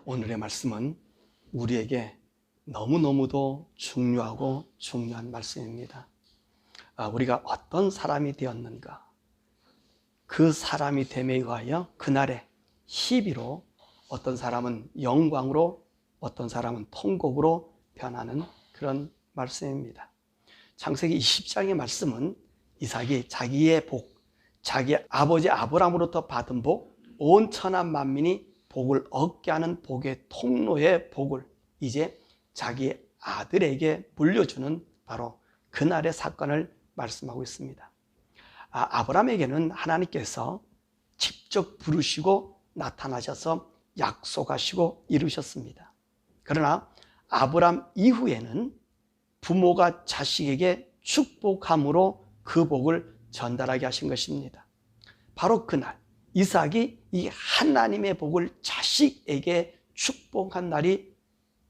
오늘의 말씀은 우리에게 너무너무도 중요한 말씀입니다. 우리가 어떤 사람이 되었는가, 그 사람이 됨에 의하여 그날의 희비로 어떤 사람은 영광으로, 어떤 사람은 통곡으로 변하는 그런 말씀입니다. 창세기 20장의 말씀은 이삭이 자기의 복, 자기 아버지 아브라함으로부터 받은 복, 온 천하 만민이 복을 얻게 하는 복의 통로의 복을 이제 자기 아들에게 물려주는 바로 그날의 사건을 말씀하고 있습니다. 아브라함에게는 하나님께서 직접 부르시고 나타나셔서 약속하시고 이루셨습니다. 그러나 아브라함 이후에는 부모가 자식에게 축복함으로 그 복을 전달하게 하신 것입니다. 바로 그날 이삭이 이 하나님의 복을 자식에게 축복한 날이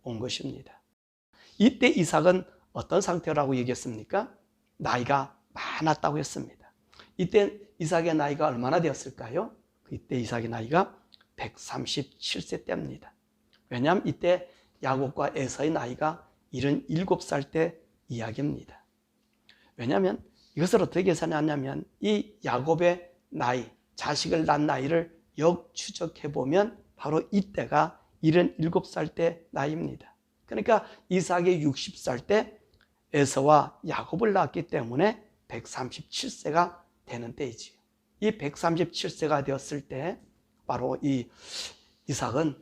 온 것입니다. 이때 이삭은 어떤 상태라고 얘기했습니까? 나이가 많았다고 했습니다. 이때 이삭의 나이가 얼마나 되었을까요? 이때 이삭의 나이가 137세 때입니다. 왜냐하면 이때 야곱과 에서의 나이가 77살 때 이야기입니다. 왜냐하면 이것을 어떻게 계산하냐면 이 야곱의 나이, 자식을 낳은 나이를 역추적해 보면 바로 이때가 77살 때 나이입니다. 그러니까 이삭이 60살 때 에서와 야곱을 낳았기 때문에 137세가 되는 때이지요. 이 137세가 되었을 때 바로 이 이삭은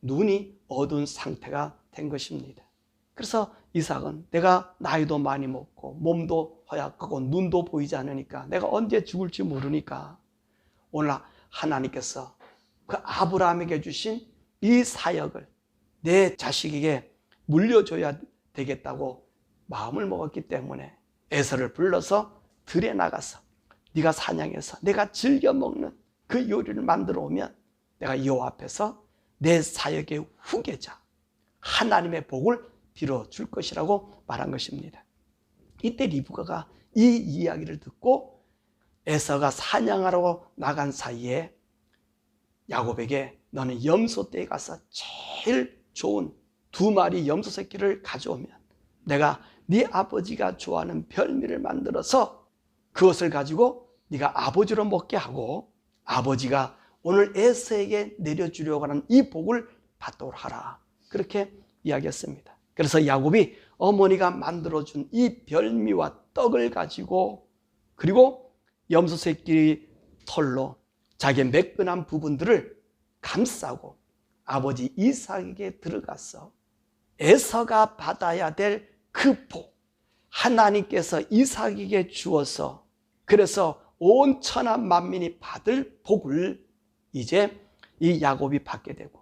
눈이 어두운 상태가 된 것입니다. 그래서 이삭은 내가 나이도 많이 먹고 몸도 허약하고 눈도 보이지 않으니까 내가 언제 죽을지 모르니까 오늘 하나님께서 그 아브라함에게 주신 이 사역을 내 자식에게 물려줘야 되겠다고 마음을 먹었기 때문에 에서를 불러서 들에 나가서 네가 사냥해서 내가 즐겨 먹는 그 요리를 만들어 오면 내가 여호와 앞에서 내 사역의 후계자 하나님의 복을 빌어줄 것이라고 말한 것입니다. 이때 리브가가 이 이야기를 듣고 에서가 사냥하러 나간 사이에 야곱에게 너는 염소떼에 가서 제일 좋은 2마리 염소 새끼를 가져오면 내가 네 아버지가 좋아하는 별미를 만들어서 그것을 가지고 네가 아버지로 먹게 하고 아버지가 오늘 에서에게 내려주려고 하는 이 복을 받도록 하라. 그렇게 이야기했습니다. 그래서 야곱이 어머니가 만들어준 이 별미와 떡을 가지고 그리고 염소 새끼 털로 자기의 매끈한 부분들을 감싸고 아버지 이삭에게 들어가서 에서가 받아야 될 그 복, 하나님께서 이삭에게 주어서 그래서 온 천하 만민이 받을 복을 이제 이 야곱이 받게 되고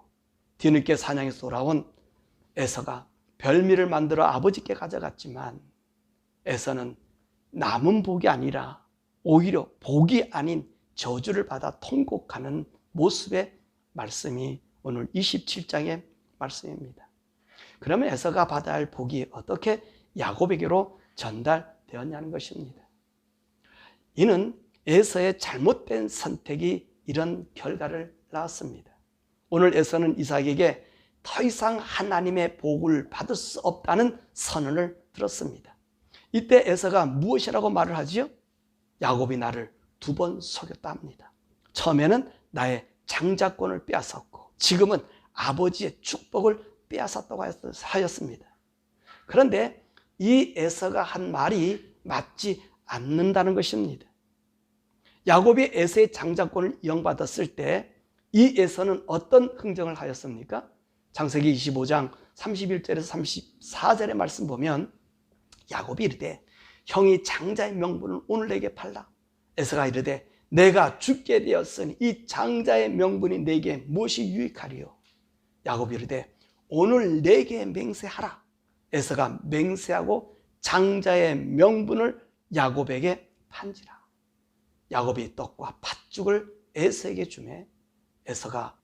뒤늦게 사냥에서 돌아온 에서가 별미를 만들어 아버지께 가져갔지만 에서는 남은 복이 아니라 오히려 복이 아닌 저주를 받아 통곡하는 모습의 말씀이 오늘 27장의 말씀입니다. 그러면 에서가 받아야 할 복이 어떻게 야곱에게로 전달되었냐는 것입니다. 이는 에서의 잘못된 선택이 이런 결과를 낳았습니다. 오늘 에서는 이삭에게 더 이상 하나님의 복을 받을 수 없다는 선언을 들었습니다. 이때 에서가 무엇이라고 말을 하지요? 야곱이 나를 2번 속였다 합니다. 처음에는 나의 장자권을 빼앗았고 지금은 아버지의 축복을 빼앗았다고 하였습니다. 그런데 이 에서가 한 말이 맞지 않는다는 것입니다. 야곱이 에서의 장자권을 이용받았을 때 이 에서는 어떤 흥정을 하였습니까? 창세기 25장 31절에서 34절의 말씀 보면 야곱이 이르되 형이 장자의 명분을 오늘 내게 팔라. 에서가 이르되 내가 죽게 되었으니 이 장자의 명분이 내게 무엇이 유익하리요? 야곱이 이르되 오늘 내게 맹세하라. 에서가 맹세하고 장자의 명분을 야곱에게 판지라. 야곱이 떡과 팥죽을 에서에게 주매 에서가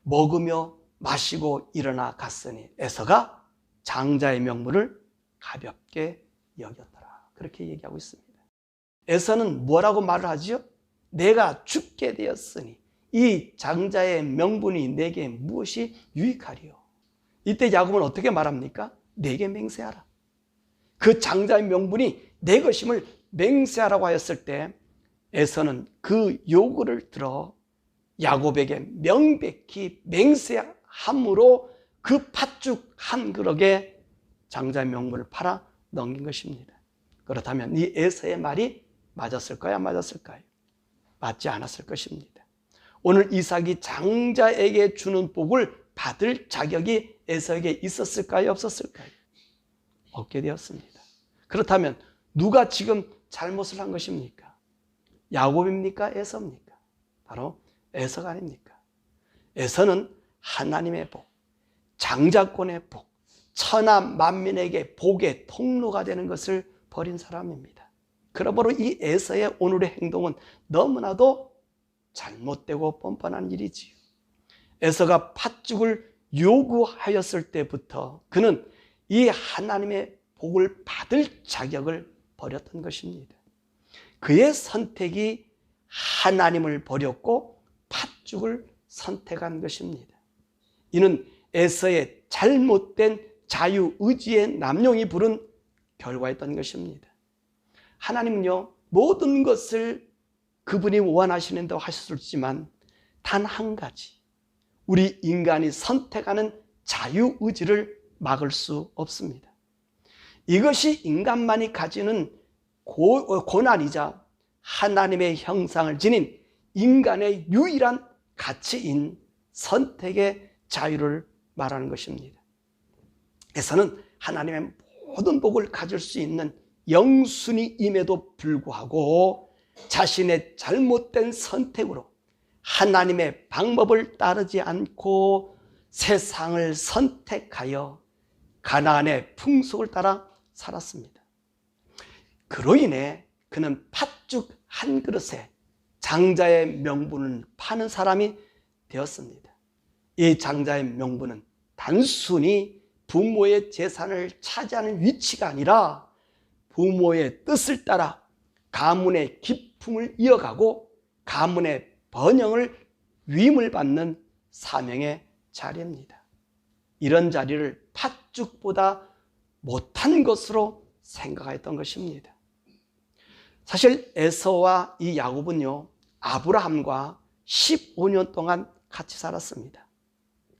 먹으며 마시고 일어나 갔으니 에서가 장자의 명분을 가볍게 여겼더라. 그렇게 얘기하고 있습니다. 에서는 뭐라고 말을 하지요? 내가 죽게 되었으니 이 장자의 명분이 내게 무엇이 유익하리요? 이때 야곱은 어떻게 말합니까? 내게 맹세하라. 그 장자의 명분이 내 것임을 맹세하라고 하였을 때 에서는 그 요구를 들어 야곱에게 명백히 맹세함으로 그 팥죽 한 그릇에 장자의 명분을 팔아 넘긴 것입니다. 그렇다면 이 에서의 말이 맞았을까요? 안 맞았을까요? 맞지 않았을 것입니다. 오늘 이삭이 장자에게 주는 복을 받을 자격이 에서에게 있었을까요? 없었을까요? 없게 되었습니다. 그렇다면 누가 지금 잘못을 한 것입니까? 야곱입니까? 에서입니까? 바로 에서가 아닙니까? 에서는 하나님의 복, 장자권의 복, 천하 만민에게 복의 통로가 되는 것을 버린 사람입니다. 그러므로 이 에서의 오늘의 행동은 너무나도 잘못되고 뻔뻔한 일이지요. 에서가 팥죽을 요구하였을 때부터 그는 이 하나님의 복을 받을 자격을 버렸던 것입니다. 그의 선택이 하나님을 버렸고 팥죽을 선택한 것입니다. 이는 에서의 잘못된 자유의지의 남용이 부른 결과였던 것입니다. 하나님은요, 모든 것을 그분이 원하시는다고 하셨지만 단 한 가지, 우리 인간이 선택하는 자유의지를 막을 수 없습니다. 이것이 인간만이 가지는 고난이자 하나님의 형상을 지닌 인간의 유일한 가치인 선택의 자유를 말하는 것입니다. 에서는 하나님의 모든 복을 가질 수 있는 영순이임에도 불구하고 자신의 잘못된 선택으로 하나님의 방법을 따르지 않고 세상을 선택하여 가나안의 풍속을 따라 살았습니다. 그로 인해 그는 팥죽 한 그릇에 장자의 명분을 파는 사람이 되었습니다. 이 장자의 명분은 단순히 부모의 재산을 차지하는 위치가 아니라 부모의 뜻을 따라 가문의 기품을 이어가고 가문의 번영을 위임을 받는 사명의 자리입니다. 이런 자리를 팥죽보다 못한 것으로 생각했던 것입니다. 사실 에서와 이 야곱은요, 아브라함과 15년 동안 같이 살았습니다.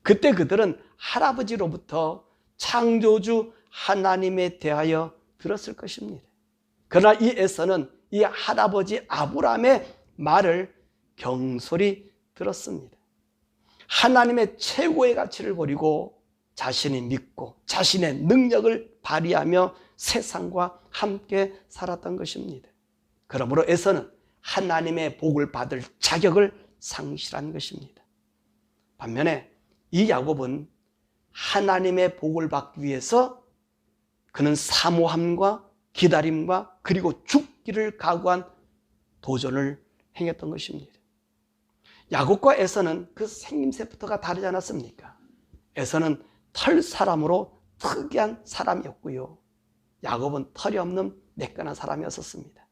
그때 그들은 할아버지로부터 창조주 하나님에 대하여 들었을 것입니다. 그러나 이 에서는 이 할아버지 아브라함의 말을 경솔히 들었습니다. 하나님의 최고의 가치를 버리고 자신이 믿고 자신의 능력을 발휘하며 세상과 함께 살았던 것입니다. 그러므로 에서는 하나님의 복을 받을 자격을 상실한 것입니다. 반면에 이 야곱은 하나님의 복을 받기 위해서 그는 사모함과 기다림과 그리고 죽기를 각오한 도전을 행했던 것입니다. 야곱과 에서는 그 생김새부터가 다르지 않았습니까? 에서는 털 사람으로 특이한 사람이었고요, 야곱은 털이 없는 매끈한 사람이었습니다.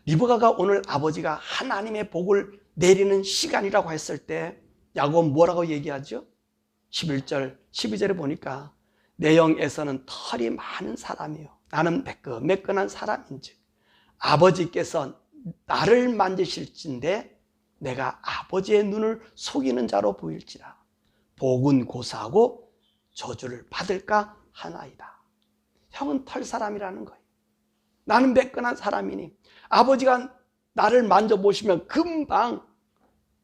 리브가가 오늘 아버지가 하나님의 복을 내리는 시간이라고 했을 때 야곱은 뭐라고 얘기하죠? 11절, 12절에 보니까 내 영에서는 털이 많은 사람이요, 나는 매끈한 사람인즉 아버지께서 나를 만지실진데 내가 아버지의 눈을 속이는 자로 보일지라 복은 고사하고 저주를 받을까 하나이다. 형은 털 사람이라는 거예요. 나는 매끈한 사람이니 아버지가 나를 만져보시면 금방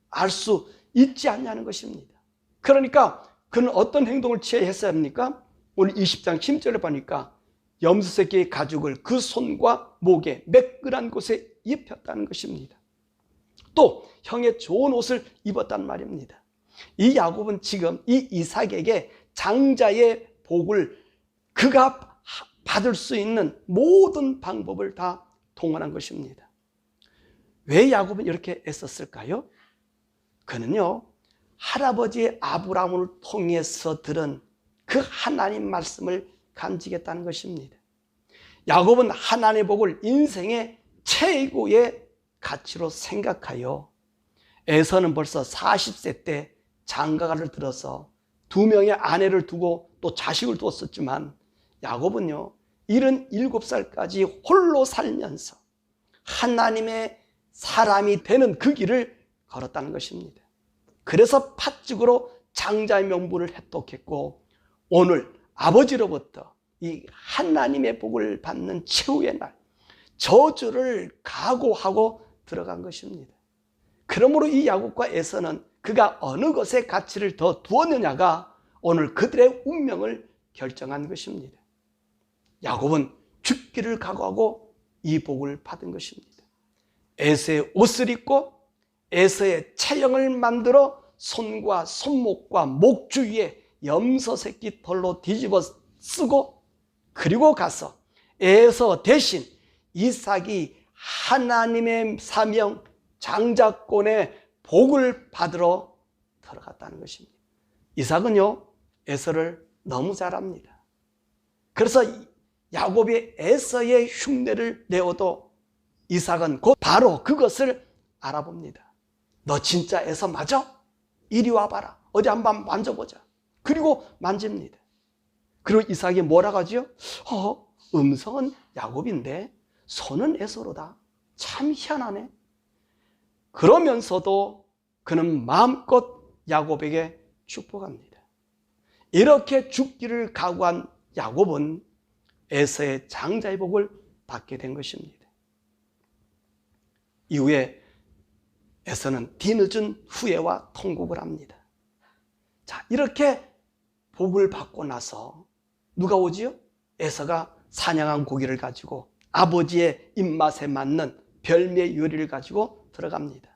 알 수 있지 않냐는 것입니다. 그러니까 그는 어떤 행동을 취했어야 합니까? 오늘 20장 10절에 보니까 염소 새끼의 가죽을 그 손과 목에 매끈한 곳에 입혔다는 것입니다. 또 형의 좋은 옷을 입었단 말입니다. 이 야곱은 지금 이 이삭에게 장자의 복을 그가 받을 수 있는 모든 방법을 다 동원한 것입니다. 왜 야곱은 이렇게 애썼을까요? 그는요, 할아버지 아브라함을 통해서 들은 그 하나님 말씀을 간직했다는 것입니다. 야곱은 하나님의 복을 인생의 최고의 가치로 생각하여 에서는 벌써 40세 때 장가를 들어서 2명의 아내를 두고 또 자식을 두었었지만, 야곱은요 77살까지 홀로 살면서 하나님의 사람이 되는 그 길을 걸었다는 것입니다. 그래서 팥죽으로 장자의 명분을 획득했고, 오늘 아버지로부터 이 하나님의 복을 받는 최후의 날, 저주를 각오하고 들어간 것입니다. 그러므로 이 야곱과 에서는 그가 어느 것에 가치를 더 두었느냐가 오늘 그들의 운명을 결정한 것입니다. 야곱은 죽기를 각오하고 이 복을 받은 것입니다. 에서의 옷을 입고 에서의 체형을 만들어 손과 손목과 목 주위에 염소 새끼 털로 뒤집어 쓰고, 그리고 가서 에서 대신 이삭이 하나님의 사명 장자권의 복을 받으러 들어갔다는 것입니다. 이삭은요 에서를 너무 잘 압니다. 그래서 야곱이 에서의 흉내를 내어도 이삭은 곧 바로 그것을 알아봅니다. 너 진짜 에서 맞아? 이리 와봐라. 어디 한번 만져보자. 그리고 만집니다. 그리고 이삭이 뭐라고 하죠? 음성은 야곱인데 손은 에서로다. 참 희한하네. 그러면서도 그는 마음껏 야곱에게 축복합니다. 이렇게 죽기를 각오한 야곱은 에서의 장자의 복을 받게 된 것입니다. 이후에 에서는 뒤늦은 후회와 통곡을 합니다. 자, 이렇게 복을 받고 나서 누가 오지요? 에서가 사냥한 고기를 가지고 아버지의 입맛에 맞는 별미의 요리를 가지고 들어갑니다.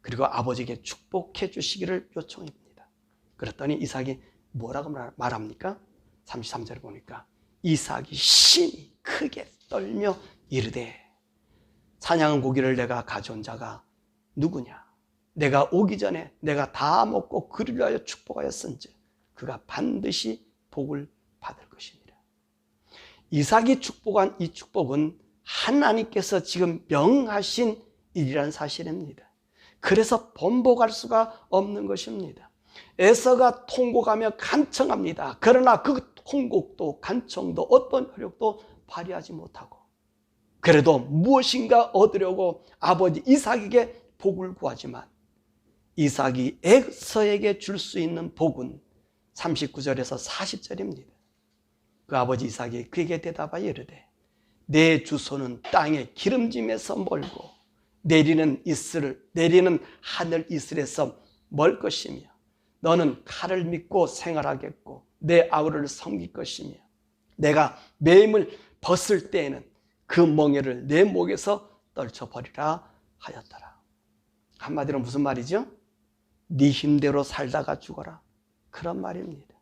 그리고 아버지에게 축복해 주시기를 요청합니다. 그랬더니 이삭이 뭐라고 말합니까? 33절에 보니까 이삭이 심히 크게 떨며 이르되, 사냥한 고기를 내가 가져온 자가 누구냐? 내가 오기 전에 내가 다 먹고 그를 위하여 축복하였은즉 그가 반드시 복을 받을 것이니라. 이삭이 축복한 이 축복은 하나님께서 지금 명하신 일이라는 사실입니다. 그래서 번복할 수가 없는 것입니다. 에서가 통곡하며 간청합니다. 그러나 그 통곡도 간청도 어떤 효력도 발휘하지 못하고, 그래도 무엇인가 얻으려고 아버지 이삭에게 복을 구하지만, 이삭이 에서에게 줄 수 있는 복은 39절에서 40절입니다. 그 아버지 이삭이 그에게 대답하여 이르되, 내 주소는 땅의 기름짐에서 멀고 내리는 하늘 이슬에서 멀 것이며, 너는 칼을 믿고 생활하겠고 내 아우를 섬길 것이며, 내가 매임을 벗을 때에는 그 멍에를 내 목에서 떨쳐버리라 하였더라. 한마디로 무슨 말이죠? 네 힘대로 살다가 죽어라, 그런 말입니다.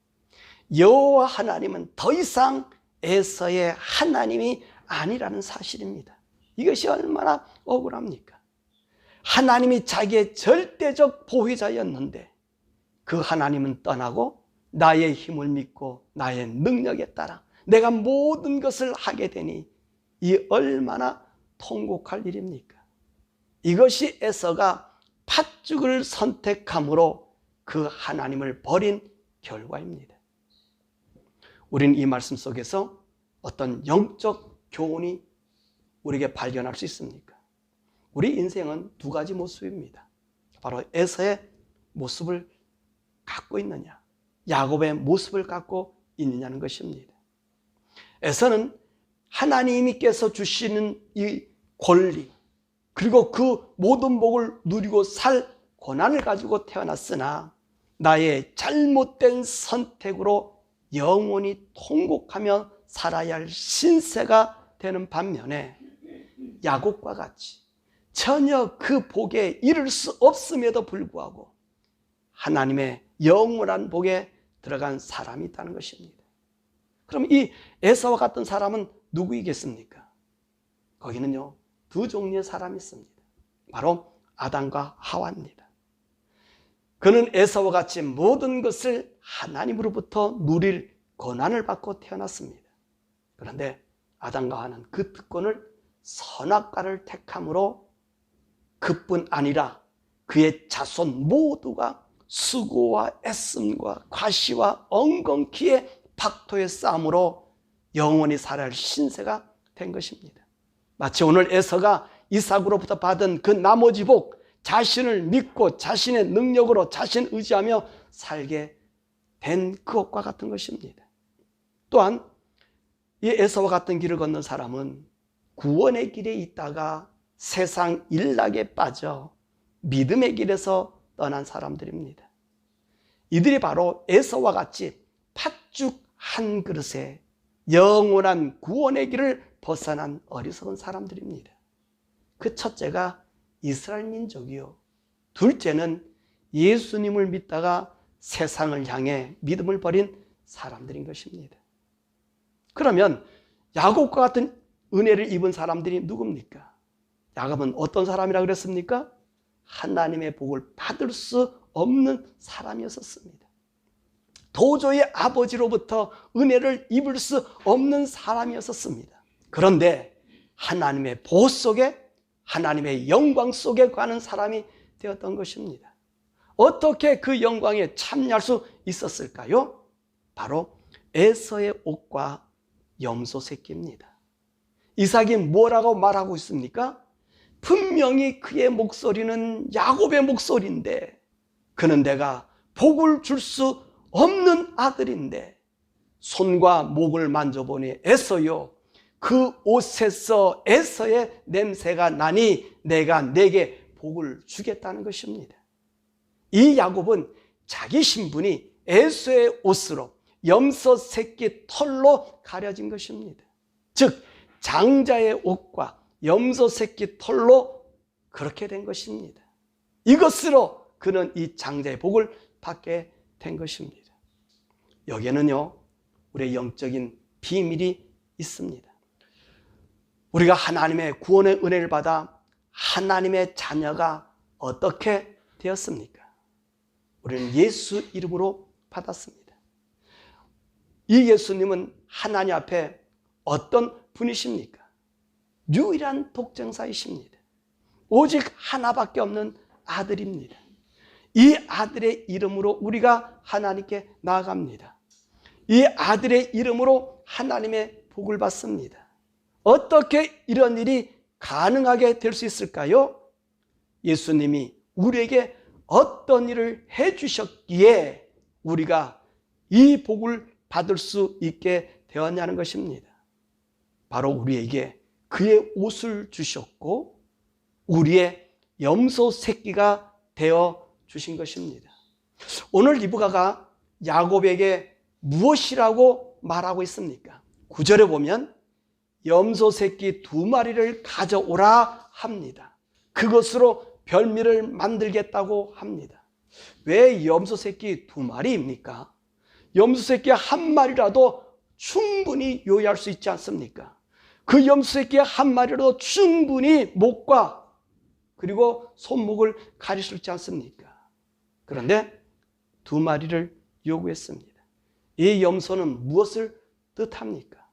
여호와 하나님은 더 이상 에서의 하나님이 아니라는 사실입니다. 이것이 얼마나 억울합니까? 하나님이 자기의 절대적 보호자였는데 그 하나님은 떠나고 나의 힘을 믿고 나의 능력에 따라 내가 모든 것을 하게 되니 이 얼마나 통곡할 일입니까? 이것이 에서가 팥죽을 선택함으로 그 하나님을 버린 결과입니다. 우리는 이 말씀 속에서 어떤 영적 교훈이 우리에게 발견할 수 있습니까? 우리 인생은 두 가지 모습입니다. 바로 에서의 모습을 갖고 있느냐, 야곱의 모습을 갖고 있느냐는 것입니다. 에서는 하나님께서 주시는 이 권리, 그리고 그 모든 복을 누리고 살 권한을 가지고 태어났으나 나의 잘못된 선택으로 영원히 통곡하며 살아야 할 신세가 되는 반면에, 야곱과 같이 전혀 그 복에 이를 수 없음에도 불구하고 하나님의 영원한 복에 들어간 사람이 있다는 것입니다. 그럼 이 에서와 같은 사람은 누구이겠습니까? 거기는요, 두 종류의 사람이 있습니다. 바로 아담과 하와입니다. 그는 에서와 같이 모든 것을 하나님으로부터 누릴 권한을 받고 태어났습니다. 그런데 아담과 하와는 그 특권을 선악과를 택함으로 그뿐 아니라 그의 자손 모두가 수고와 애씀과 과시와 엉겅퀴의 박토의 싸움으로 영원히 살아야 할 신세가 된 것입니다. 마치 오늘 에서가 이삭으로부터 받은 그 나머지 복, 자신을 믿고 자신의 능력으로 자신을 의지하며 살게 된 그것과 같은 것입니다. 또한 이 에서와 같은 길을 걷는 사람은 구원의 길에 있다가 세상 일락에 빠져 믿음의 길에서 떠난 사람들입니다. 이들이 바로 에서와 같이 팥죽 한 그릇에 영원한 구원의 길을 벗어난 어리석은 사람들입니다. 그 첫째가 이스라엘 민족이요, 둘째는 예수님을 믿다가 세상을 향해 믿음을 버린 사람들인 것입니다. 그러면 야곱과 같은 은혜를 입은 사람들이 누굽니까? 야곱은 어떤 사람이라 그랬습니까? 하나님의 복을 받을 수 없는 사람이었습니다. 도저히 아버지로부터 은혜를 입을 수 없는 사람이었습니다. 그런데 하나님의 보호 속에, 하나님의 영광 속에 가는 사람이 되었던 것입니다. 어떻게 그 영광에 참여할 수 있었을까요? 바로 에서의 옷과 염소 새끼입니다. 이삭이 뭐라고 말하고 있습니까? 분명히 그의 목소리는 야곱의 목소리인데, 그는 내가 복을 줄 수 없는 아들인데 손과 목을 만져보니 에서요, 그 옷에서 에서의 냄새가 나니 내가 내게 복을 주겠다는 것입니다. 이 야곱은 자기 신분이 에서의 옷으로, 염소 새끼 털로 가려진 것입니다. 즉 장자의 옷과 염소 새끼 털로 그렇게 된 것입니다. 이것으로 그는 이 장자의 복을 받게 된 것입니다. 여기에는요, 우리의 영적인 비밀이 있습니다. 우리가 하나님의 구원의 은혜를 받아 하나님의 자녀가 어떻게 되었습니까? 우리는 예수 이름으로 받았습니다. 이 예수님은 하나님 앞에 어떤 분이십니까? 유일한 독생자이십니다. 오직 하나밖에 없는 아들입니다. 이 아들의 이름으로 우리가 하나님께 나아갑니다. 이 아들의 이름으로 하나님의 복을 받습니다. 어떻게 이런 일이 가능하게 될 수 있을까요? 예수님이 우리에게 어떤 일을 해주셨기에 우리가 이 복을 받을 수 있게 되었냐는 것입니다. 바로 우리에게 그의 옷을 주셨고 우리의 염소 새끼가 되어 주신 것입니다. 오늘 리브가가 야곱에게 무엇이라고 말하고 있습니까? 9절에 보면 염소 새끼 2마리를 가져오라 합니다. 그것으로 별미를 만들겠다고 합니다. 왜 염소 새끼 2마리입니까? 염소 새끼 1마리라도 충분히 요리할 수 있지 않습니까? 그 염소 새끼 1마리라도 충분히 목과 그리고 손목을 가릴 수 있지 않습니까? 그런데 2마리를 요구했습니다. 이 염소는 무엇을 뜻합니까?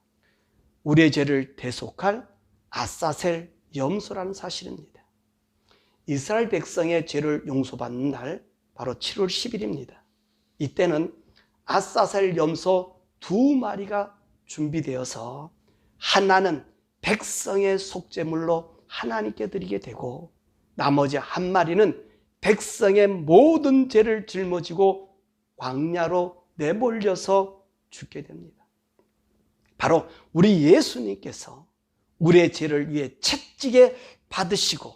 우리의 죄를 대속할 아사셀 염소라는 사실입니다. 이스라엘 백성의 죄를 용서받는 날 바로 7월 10일입니다. 이때는 아사셀 염소 2마리가 준비되어서 하나는 백성의 속죄물로 하나님께 드리게 되고 나머지 1마리는 백성의 모든 죄를 짊어지고 광야로 내몰려서 죽게 됩니다. 바로 우리 예수님께서 우리의 죄를 위해 채찍에 받으시고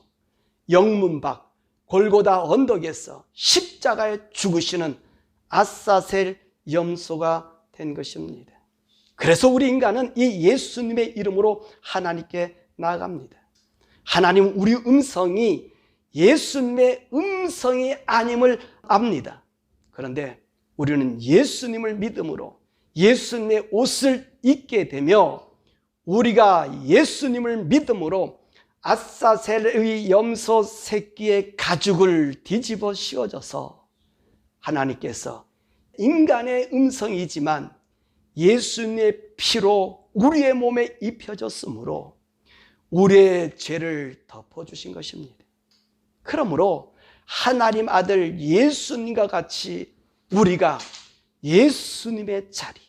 영문 밖 골고다 언덕에서 십자가에 죽으시는 아사셀 염소가 된 것입니다. 그래서 우리 인간은 이 예수님의 이름으로 하나님께 나아갑니다. 하나님은 우리 음성이 예수님의 음성이 아님을 압니다. 그런데 우리는 예수님을 믿음으로 예수님의 옷을 입게 되며 우리가 예수님을 믿음으로 아사셀의 염소 새끼의 가죽을 뒤집어 씌워져서 하나님께서 인간의 음성이지만 예수님의 피로 우리의 몸에 입혀졌으므로 우리의 죄를 덮어주신 것입니다. 그러므로 하나님 아들 예수님과 같이 우리가 예수님의 자리,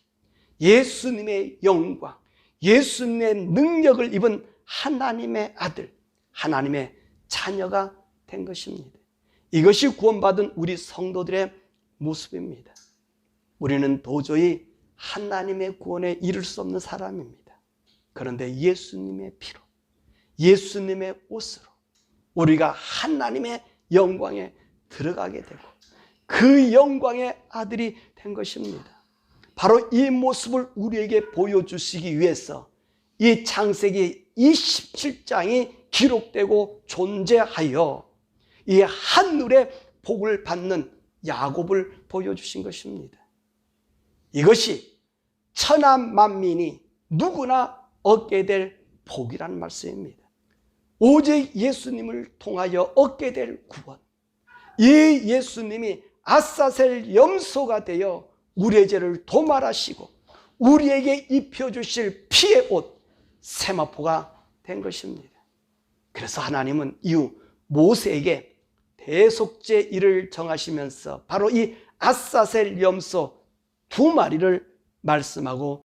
예수님의 영광, 예수님의 능력을 입은 하나님의 아들, 하나님의 자녀가 된 것입니다. 이것이 구원받은 우리 성도들의 모습입니다. 우리는 도저히 하나님의 구원에 이를 수 없는 사람입니다. 그런데 예수님의 피로, 예수님의 옷으로 우리가 하나님의 영광에 들어가게 되고 그 영광의 아들이 된 것입니다. 바로 이 모습을 우리에게 보여주시기 위해서 이 창세기 27장이 기록되고 존재하여 이 하늘의 복을 받는 야곱을 보여주신 것입니다. 이것이 천하 만민이 누구나 얻게 될 복이라는 말씀입니다. 오직 예수님을 통하여 얻게 될 구원, 이 예수님이 아사셀 염소가 되어 우리의 죄를 도말하시고 우리에게 입혀주실 피의 옷 세마포가 된 것입니다. 그래서 하나님은 이후 모세에게 대속죄 일을 정하시면서 바로 이 아사셀 염소 2마리를 말씀하고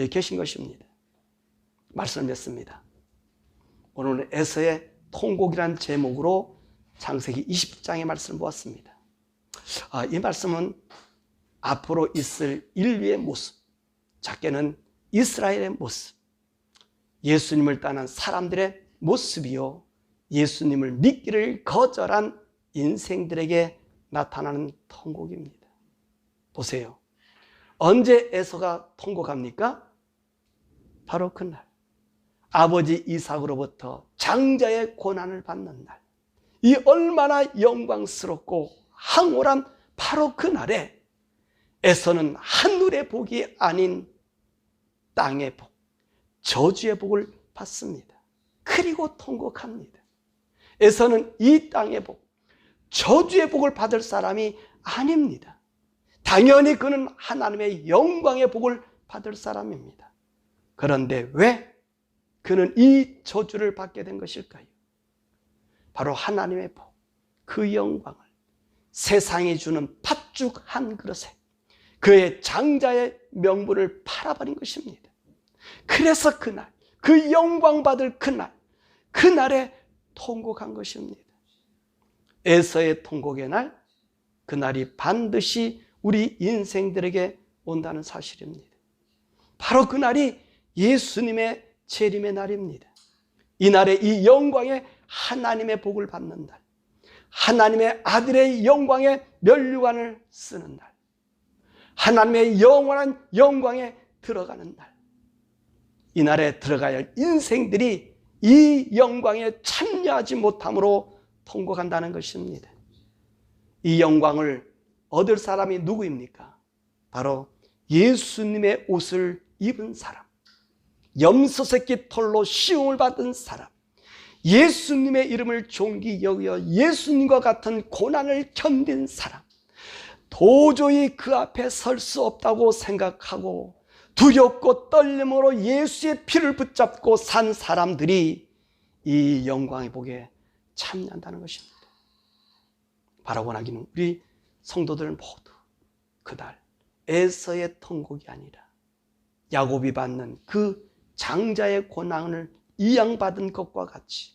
계신 것입니다. 말씀을 맺습니다. 오늘은 에서의 통곡이라는 제목으로 창세기 20장의 말씀을 보았습니다. 이 말씀은 앞으로 있을 인류의 모습, 작게는 이스라엘의 모습, 예수님을 떠난 사람들의 모습이요, 예수님을 믿기를 거절한 인생들에게 나타나는 통곡입니다. 보세요. 언제 에서가 통곡합니까? 바로 그날 아버지 이삭으로부터 장자의 고난을 받는 날, 이 얼마나 영광스럽고 황홀한 바로 그날에 에서는 하늘의 복이 아닌 땅의 복, 저주의 복을 받습니다. 그리고 통곡합니다. 에서는 이 땅의 복, 저주의 복을 받을 사람이 아닙니다. 당연히 그는 하나님의 영광의 복을 받을 사람입니다. 그런데 왜 그는 이 저주를 받게 된 것일까요? 바로 하나님의 복, 그 영광을 세상이 주는 팥죽 한 그릇에 그의 장자의 명분을 팔아버린 것입니다. 그래서 그날, 그 영광 받을 그날에 통곡한 것입니다. 에서의 통곡의 날, 그날이 반드시 우리 인생들에게 온다는 사실입니다. 바로 그날이 예수님의 재림의 날입니다. 이날에 이 영광의 하나님의 복을 받는 날, 하나님의 아들의 영광의 면류관을 쓰는 날, 하나님의 영원한 영광에 들어가는 날, 이날에 들어가야 할 인생들이 이 영광에 참여하지 못함으로 통곡한다는 것입니다. 이 영광을 얻을 사람이 누구입니까? 바로 예수님의 옷을 입은 사람, 염소새끼 털로 씌움을 받은 사람, 예수님의 이름을 존귀 여겨 예수님과 같은 고난을 견딘 사람, 도저히 그 앞에 설 수 없다고 생각하고 두렵고 떨림으로 예수의 피를 붙잡고 산 사람들이 이 영광의 복에 참여한다는 것입니다. 바라고나기는 우리 성도들 모두 그날 에서의 통곡이 아니라 야곱이 받는 그 장자의 고난을 이양받은 것과 같이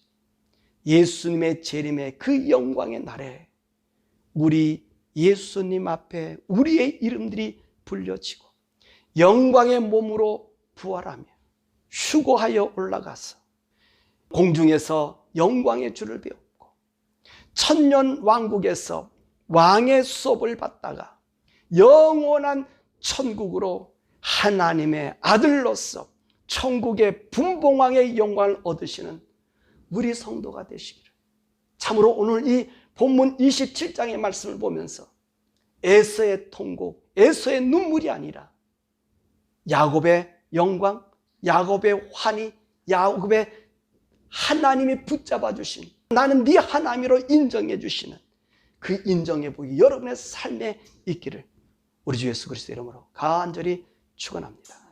예수님의 재림의 그 영광의 날에 우리 예수님 앞에 우리의 이름들이 불려지고 영광의 몸으로 부활하며 휴거하여 올라가서 공중에서 영광의 주를 배웠고 천년 왕국에서 왕의 수업을 받다가 영원한 천국으로 하나님의 아들로서 천국의 분봉왕의 영광을 얻으시는 우리 성도가 되시기를. 참으로 오늘 이 본문 27장의 말씀을 보면서 에서의 통곡, 에서의 눈물이 아니라 야곱의 영광, 야곱의 환희, 야곱의 하나님이 붙잡아 주신, 나는 네 하나님으로 인정해 주시는 그 인정의 복이 여러분의 삶에 있기를 우리 주 예수 그리스도의 이름으로 간절히 축원합니다.